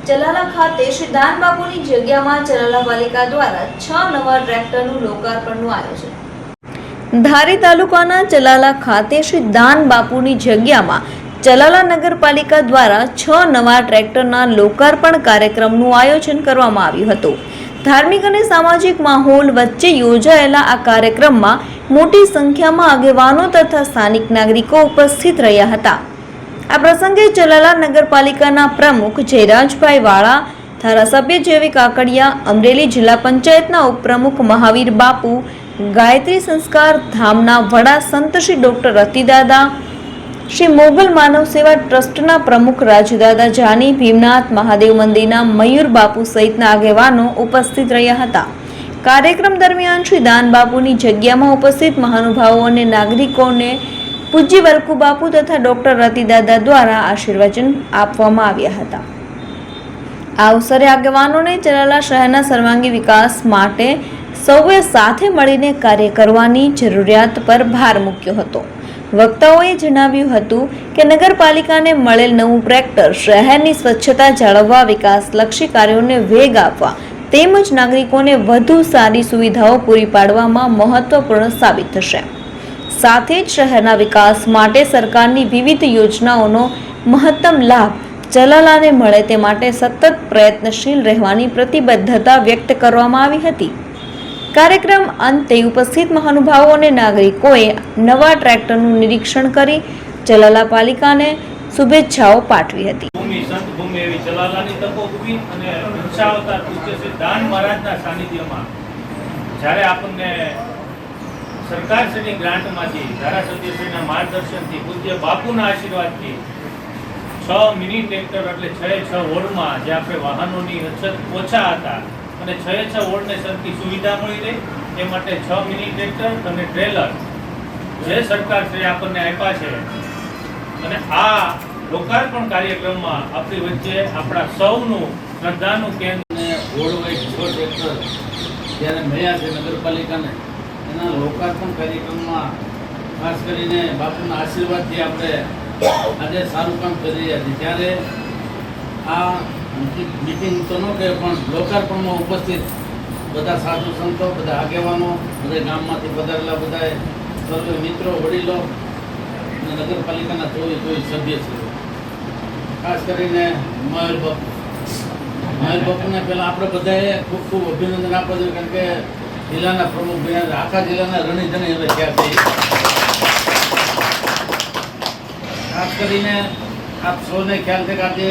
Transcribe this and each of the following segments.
ચલાલા ખાતે શ્રી દાનબાપુની જગ્યામાં ચલાલા પાલિકા દ્વારા 6 નવા ટ્રેક્ટરનું લોકાર્પણનું આયોજન। ધારી તાલુકાના ચલાલા ખાતે શ્રી દાનબાપુની જગ્યામાં ચલાલા નગરપાલિકા દ્વારા 6 નવા ટ્રેક્ટરના લોકાર્પણ કાર્યક્રમનું આયોજન કરવામાં આવ્યું હતું। ધાર્મિક અને સામાજિક માહોલ વચ્ચે યોજાયેલા આ કાર્યક્રમમાં મોટી સંખ્યામાં આગેવાનો તથા સ્થાનિક નાગરિકો ઉપસ્થિત રહ્યા હતા। આ પ્રસંગે ચલાલા નગરપાલિકાના પ્રમુખ જયરાજભાઈ વાળા, ધારાસભ્ય જેવી કાકડિયા, અમરેલી જિલ્લા પંચાયતના ઉપપ્રમુખ મહાવીર બાપુ, ગાયત્રી સંસ્કાર ધામના વડા સંત શ્રી ડોક્ટર રતિદાદા, શ્રી મોગલ માનવ સેવા ટ્રસ્ટના પ્રમુખ રાજુદાદા જાની, ભીમનાથ મહાદેવ મંદિરના મયુર બાપુ સહિતના આગેવાનો ઉપસ્થિત રહ્યા હતા। કાર્યક્રમ દરમિયાન શ્રી દાનબાપુની જગ્યામાં ઉપસ્થિત મહાનુભાવો અને નાગરિકોને પૂજ્ય વલ્કુ બાપુ તથા ડોક્ટર રતિદાદા દ્વારા આશીર્વચન આપવામાં આવ્યા હતા। આ અવસરે આગેવાનોને ચલાલા શહેરના સર્વાંગી વિકાસ માટે સૌએ સાથે મળીને કાર્ય કરવાની જરૂરિયાત પર ભાર મૂક્યો હતો। વક્તાઓએ જણાવ્યું હતું કે નગરપાલિકાને મળેલ નવું ટ્રેક્ટર શહેરની સ્વચ્છતા જાળવવા, વિકાસલક્ષી કાર્યોને વેગ આપવા તેમજ નાગરિકોને વધુ સારી સુવિધાઓ પૂરી પાડવામાં મહત્વપૂર્ણ સાબિત થશે। સાથે જ શહેરના વિકાસ માટે સરકારની વિવિધ યોજનાઓનો મહત્તમ લાભ ચલાલાને મળે તે માટે સતત પ્રયત્નશીલ રહેવાની પ્રતિબદ્ધતા વ્યક્ત કરવામાં આવી હતી। કાર્યક્રમ અંતે ઉપસ્થિત મહાનુભાવો અને નાગરિકોએ નવા ટ્રેક્ટરનું નિરીક્ષણ કરી ચલાલા પાલિકાને શુભેચ્છાઓ પાઠવી હતી। ભૂમિ સંત ભૂમિ એવી ચલાલાની તપોભૂમિ અને ઈચ્છાવતાર પૂજ્ય શ્રી દાન મહારાજના સાનિધ્યમાં જ્યારે આપણને સરકારશ્રીની ગ્રાન્ટમાંથી, ધારાસભ્યશ્રીના માર્ગદર્શનથી, પૂજ્ય બાપુના આશીર્વાદથી 6 મિની ટ્રેક્ટર એટલે 6 વોર્ડમાં જે આપણે વાહનોની અછત ઓછા હતા અને 6 વોર્ડને સરખી સુવિધા મળી રહે એ માટે 6 મિની ટ્રેક્ટર અને ટ્રેલર જે સરકારશ્રી આપણને આપ્યા છે અને આ લોકાર્પણ કાર્યક્રમમાં આપણી વચ્ચે આપણા સૌનું શ્રદ્ધાનું કેન્દ્ર વોર્ડ વાઇઝ 6 ટ્રેક્ટર જ્યારે મળ્યા છે નગરપાલિકાને, એના લોકાર્પણ કાર્યક્રમમાં ખાસ કરીને બાપુના આશીર્વાદથી આપણે આજે સારું કામ કરી રહ્યા છીએ। ત્યારે આ મીટિંગ તો ન કહે પણ લોકાર્પણમાં ઉપસ્થિત બધા સાધુ સંતો, બધા આગેવાનો, બધા ગામમાંથી પધારેલા બધા સર્વે મિત્રો, વડીલો અને નગરપાલિકાના 24 સભ્ય છે। ખાસ કરીને મહેલ બાપુને પહેલાં આપણે બધાએ ખૂબ ખૂબ અભિનંદન આપવા જોઈએ, કારણ કે જિલ્લાના પ્રમુખ બન્યા, આખા જિલ્લાના રણીધણી હવે થયા છે। ખાસ કરીને આપ સૌને ખ્યાલ છે કે આજે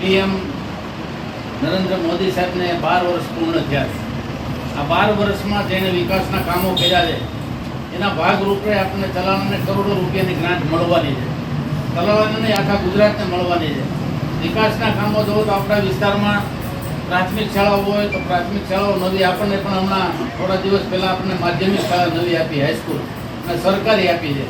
પીએમ નરેન્દ્ર મોદી સાહેબને 12 વર્ષ પૂર્ણ થયા છે। આ 12 વર્ષમાં જેને વિકાસના કામો કર્યા છે એના ભાગરૂપે આપણને ચલાલાને કરોડો રૂપિયાની ગ્રાન્ટ મળવાની છે। ચલાલાને નહીં, આખા ગુજરાતને મળવાની છે। વિકાસના કામો જોવો તો આપણા વિસ્તારમાં પ્રાથમિક શાળાઓ હોય તો પ્રાથમિક શાળાઓ નવી, આપણને પણ હમણાં થોડા દિવસ પહેલાં આપણને માધ્યમિક શાળા નવી આપી, હાઈસ્કૂલ અને સરકારી આપી છે।